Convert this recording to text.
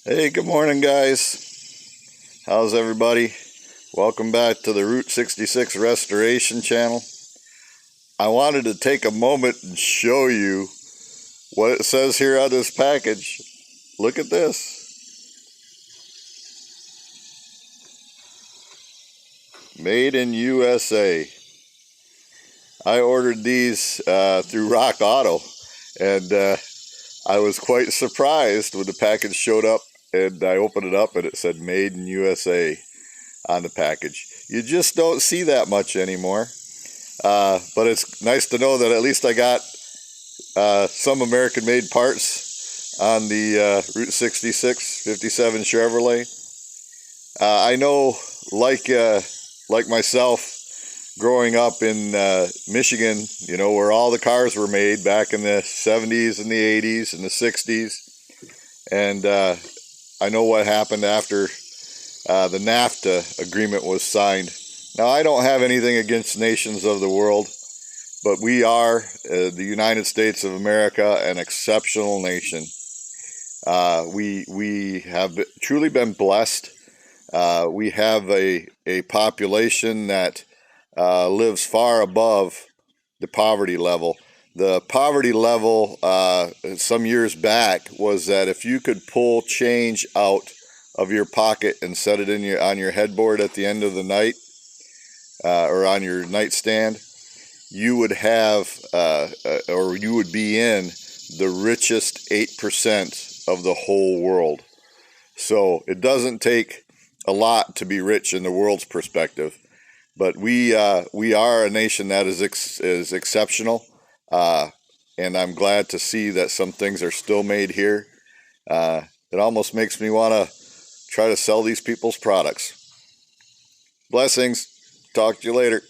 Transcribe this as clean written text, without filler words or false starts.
Hey, good morning, guys. How's everybody? Welcome back to the Route 66 Restoration channel. I wanted to take a moment and show you what it says here on this package. Look at this. Made in USA. I ordered these through Rock Auto, and I was quite surprised when the package showed up, and I opened it up and it said Made in USA on the package. You just don't see that much anymore, but it's nice to know that at least I got some American-made parts on the Route 66 57 Chevrolet. I know, like myself, growing up in Michigan, you know, where all the cars were made back in the 70s and the 80s and the 60s. And I know what happened after the NAFTA agreement was signed. Now, I don't have anything against nations of the world, but we are, the United States of America, an exceptional nation. We have truly been blessed. We have a population that lives far above the poverty level. The poverty level some years back was that if you could pull change out of your pocket and set it in on your headboard at the end of the night, or on your nightstand, you would have or you would be in the richest 8% of the whole world. So it doesn't take a lot to be rich in the world's perspective. But we are a nation that is exceptional, and I'm glad to see that some things are still made here. It almost makes me want to try to sell these people's products. Blessings. Talk to you later.